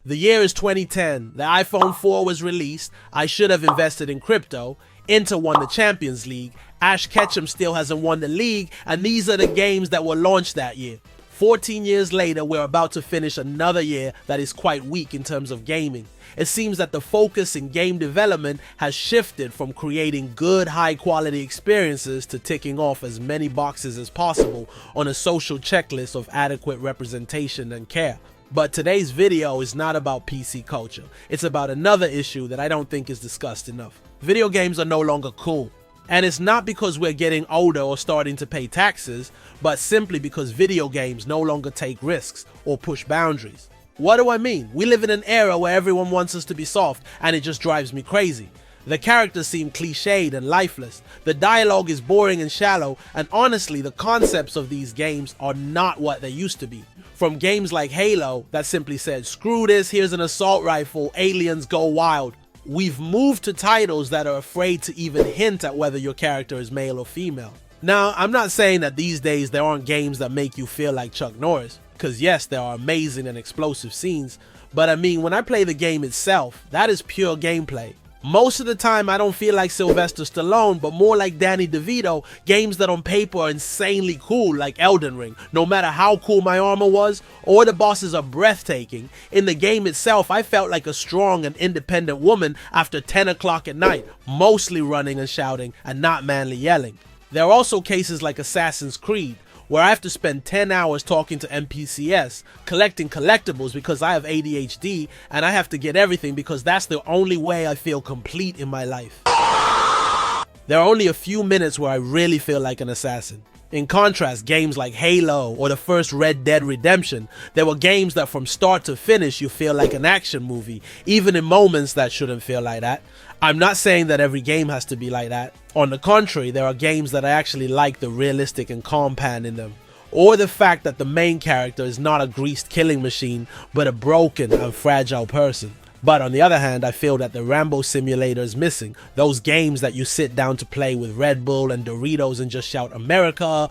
The year is 2010, the iPhone 4 was released, I should have invested in crypto, Inter won the Champions League, Ash Ketchum still hasn't won the league, and these are the games that were launched that year. 14 years later, we're about to finish another year that is quite weak in terms of gaming. It seems that the focus in game development has shifted from creating good, high-quality experiences to ticking off as many boxes as possible on a social checklist of adequate representation and care. But today's video is not about PC culture. It's about another issue that I don't think is discussed enough. Video games are no longer cool. And it's not because we're getting older or starting to pay taxes, but simply because video games no longer take risks or push boundaries. What do I mean? We live in an era where everyone wants us to be soft, and it just drives me crazy. The characters seem cliched and lifeless, the dialogue is boring and shallow, and honestly the concepts of these games are not what they used to be. From games like Halo that simply said, screw this, here's an assault rifle, aliens go wild. We've moved to titles that are afraid to even hint at whether your character is male or female. Now, I'm not saying that these days there aren't games that make you feel like Chuck Norris, because yes, there are amazing and explosive scenes, but I mean, when I play the game itself, that is pure gameplay. Most of the time I don't feel like Sylvester Stallone, but more like Danny DeVito, games that on paper are insanely cool like Elden Ring, no matter how cool my armor was, or the bosses are breathtaking. In the game itself, I felt like a strong and independent woman after 10 o'clock at night, mostly running and shouting and not manly yelling. There are also cases like Assassin's Creed, where I have to spend 10 hours talking to NPCs, collecting collectibles because I have ADHD, and I have to get everything because that's the only way I feel complete in my life. There are only a few minutes where I really feel like an assassin. In contrast, games like Halo or the first Red Dead Redemption, there were games that from start to finish you feel like an action movie, even in moments that shouldn't feel like that. I'm not saying that every game has to be like that. On the contrary, there are games that I actually like the realistic and calm pan in them. Or the fact that the main character is not a greased killing machine, but a broken and fragile person. But on the other hand, I feel that the Rambo simulator is missing. Those games that you sit down to play with Red Bull and Doritos and just shout America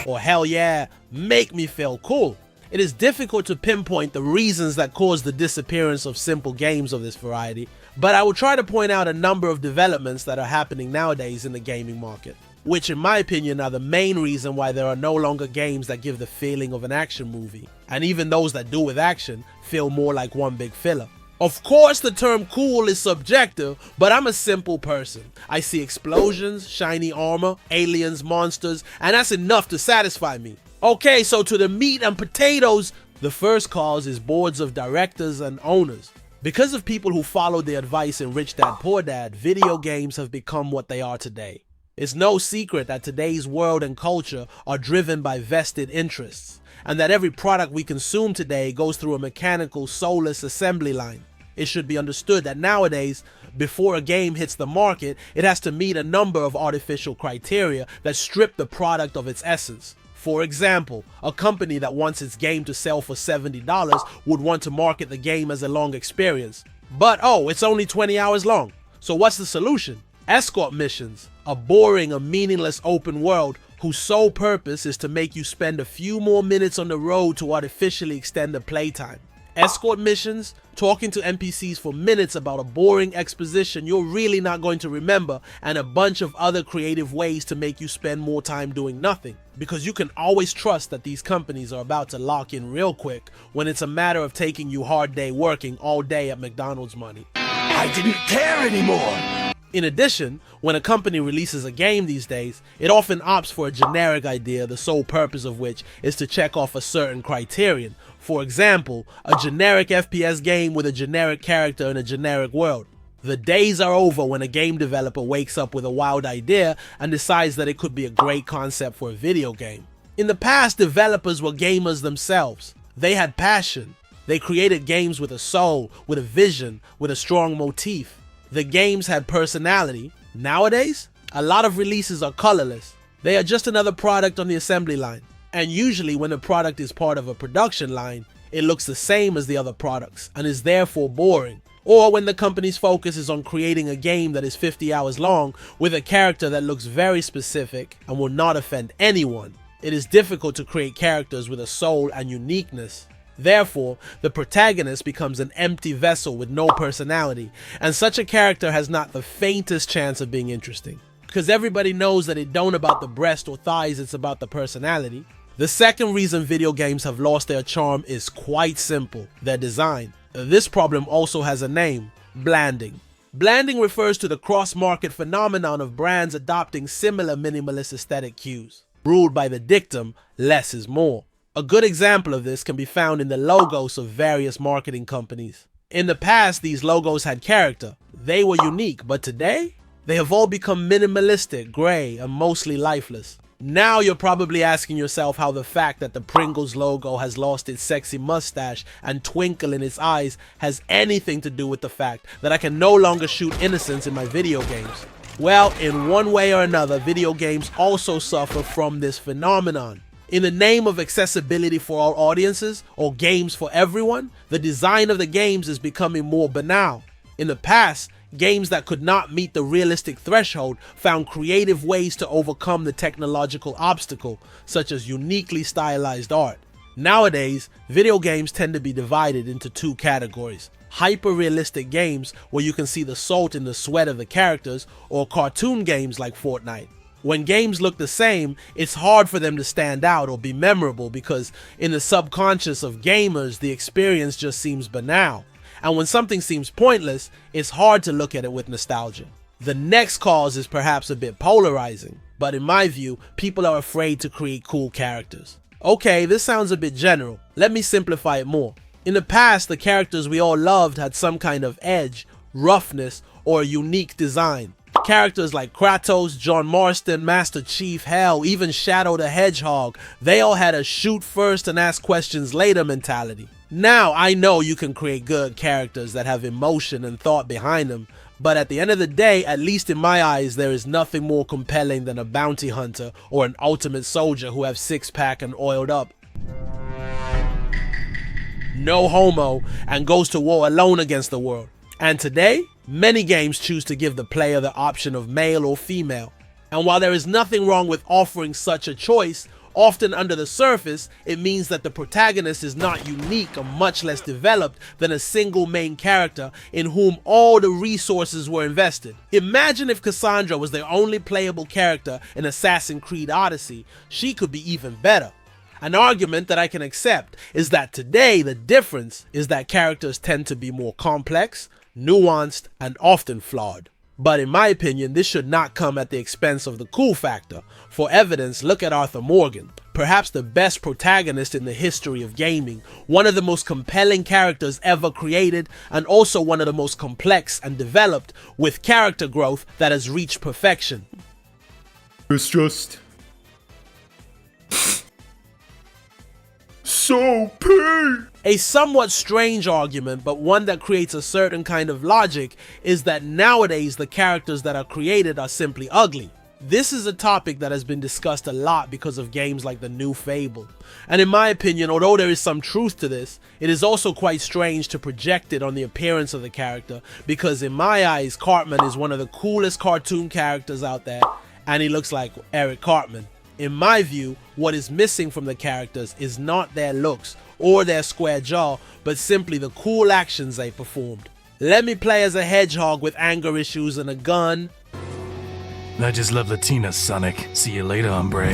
or hell yeah, make me feel cool. It is difficult to pinpoint the reasons that caused the disappearance of simple games of this variety, but I will try to point out a number of developments that are happening nowadays in the gaming market, which in my opinion are the main reason why there are no longer games that give the feeling of an action movie, and even those that do with action feel more like one big filler. Of course the term cool is subjective, but I'm a simple person. I see explosions, shiny armor, aliens, monsters, and that's enough to satisfy me. Okay, so to the meat and potatoes, the first cause is boards of directors and owners. Because of people who followed the advice in Rich Dad Poor Dad, video games have become what they are today. It's no secret that today's world and culture are driven by vested interests, and that every product we consume today goes through a mechanical, soulless assembly line. It should be understood that nowadays, before a game hits the market, it has to meet a number of artificial criteria that strip the product of its essence. For example, a company that wants its game to sell for $70 would want to market the game as a long experience. But oh, it's only 20 hours long. So what's the solution? Escort missions, a boring and meaningless open world whose sole purpose is to make you spend a few more minutes on the road to artificially extend the playtime. Escort missions, talking to NPCs for minutes about a boring exposition you're really not going to remember, and a bunch of other creative ways to make you spend more time doing nothing. Because you can always trust that these companies are about to lock in real quick when it's a matter of taking you hard day working all day at McDonald's money. I didn't care anymore! In addition, when a company releases a game these days, it often opts for a generic idea, the sole purpose of which is to check off a certain criterion. For example, a generic FPS game with a generic character in a generic world. The days are over when a game developer wakes up with a wild idea and decides that it could be a great concept for a video game. In the past, developers were gamers themselves. They had passion. They created games with a soul, with a vision, with a strong motif. The games had personality. Nowadays, a lot of releases are colorless. They are just another product on the assembly line. And usually when a product is part of a production line, it looks the same as the other products and is therefore boring. Or when the company's focus is on creating a game that is 50 hours long with a character that looks very specific and will not offend anyone. It is difficult to create characters with a soul and uniqueness. Therefore, the protagonist becomes an empty vessel with no personality, and such a character has not the faintest chance of being interesting. Because everybody knows that it don't about the breast or thighs, it's about the personality. The second reason video games have lost their charm is quite simple: their design. This problem also has a name: blanding. Blanding refers to the cross-market phenomenon of brands adopting similar minimalist aesthetic cues, ruled by the dictum, less is more. A good example of this can be found in the logos of various marketing companies. In the past, these logos had character. They were unique, but today, they have all become minimalistic, gray, and mostly lifeless. Now you're probably asking yourself how the fact that the Pringles logo has lost its sexy mustache and twinkle in its eyes has anything to do with the fact that I can no longer shoot innocents in my video games. Well, in one way or another, video games also suffer from this phenomenon. In the name of accessibility for all audiences, or games for everyone, the design of the games is becoming more banal. In the past, games that could not meet the realistic threshold found creative ways to overcome the technological obstacle, such as uniquely stylized art. Nowadays, video games tend to be divided into two categories: hyper-realistic games where you can see the salt in the sweat of the characters, or cartoon games like Fortnite. When games look the same, it's hard for them to stand out or be memorable because in the subconscious of gamers, the experience just seems banal. And when something seems pointless, it's hard to look at it with nostalgia. The next cause is perhaps a bit polarizing, but in my view, people are afraid to create cool characters. Okay, this sounds a bit general. Let me simplify it more. In the past, the characters we all loved had some kind of edge, roughness, or a unique design. Characters like Kratos, John Marston, Master Chief, hell, even Shadow the Hedgehog, they all had a shoot first and ask questions later mentality. Now, I know you can create good characters that have emotion and thought behind them, but at the end of the day, at least in my eyes, there is nothing more compelling than a bounty hunter or an ultimate soldier who have six-pack and oiled up. No homo, and goes to war alone against the world. And today, many games choose to give the player the option of male or female. And while there is nothing wrong with offering such a choice, often under the surface, it means that the protagonist is not unique or much less developed than a single main character in whom all the resources were invested. Imagine if Cassandra was the only playable character in Assassin's Creed Odyssey. She could be even better. An argument that I can accept is that today the difference is that characters tend to be more complex, nuanced, and often flawed. But in my opinion, this should not come at the expense of the cool factor. For evidence, look at Arthur Morgan, perhaps the best protagonist in the history of gaming, one of the most compelling characters ever created, and also one of the most complex and developed, with character growth that has reached perfection. It's just so pink. A somewhat strange argument, but one that creates a certain kind of logic, is that nowadays the characters that are created are simply ugly. This is a topic that has been discussed a lot because of games like the new Fable. And in my opinion, although there is some truth to this, it is also quite strange to project it on the appearance of the character, because in my eyes, Cartman is one of the coolest cartoon characters out there, and he looks like Eric Cartman. In my view, what is missing from the characters is not their looks or their square jaw, but simply the cool actions they performed. Let me play as a hedgehog with anger issues and a gun. I just love Latinas, Sonic. See you later, hombre.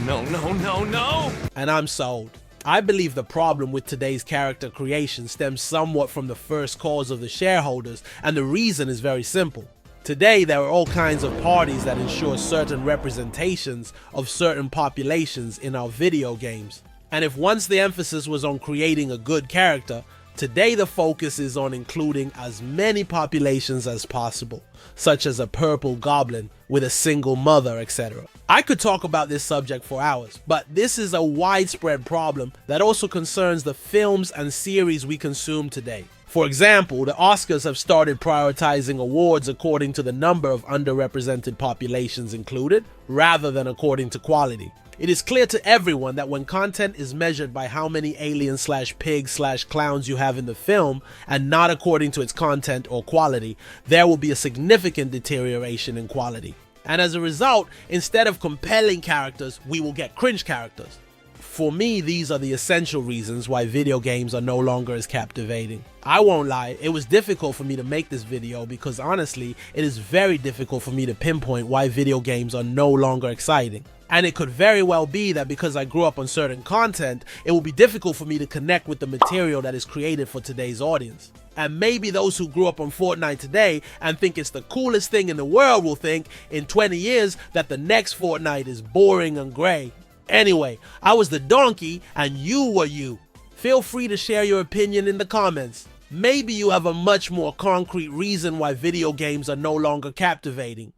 No. And I'm sold. I believe the problem with today's character creation stems somewhat from the first cause of the shareholders, and the reason is very simple. Today, there are all kinds of parties that ensure certain representations of certain populations in our video games. And if once the emphasis was on creating a good character, today the focus is on including as many populations as possible, such as a purple goblin with a single mother, etc. I could talk about this subject for hours, but this is a widespread problem that also concerns the films and series we consume today. For example, the Oscars have started prioritizing awards according to the number of underrepresented populations included, rather than according to quality. It is clear to everyone that when content is measured by how many aliens/pigs/clowns you have in the film, and not according to its content or quality, there will be a significant deterioration in quality. And as a result, instead of compelling characters, we will get cringe characters. For me, these are the essential reasons why video games are no longer as captivating. I won't lie, it was difficult for me to make this video because honestly, it is very difficult for me to pinpoint why video games are no longer exciting. And it could very well be that because I grew up on certain content, it will be difficult for me to connect with the material that is created for today's audience. And maybe those who grew up on Fortnite today and think it's the coolest thing in the world will think in 20 years that the next Fortnite is boring and grey. Anyway, I was the donkey and you were you. Feel free to share your opinion in the comments. Maybe you have a much more concrete reason why video games are no longer captivating.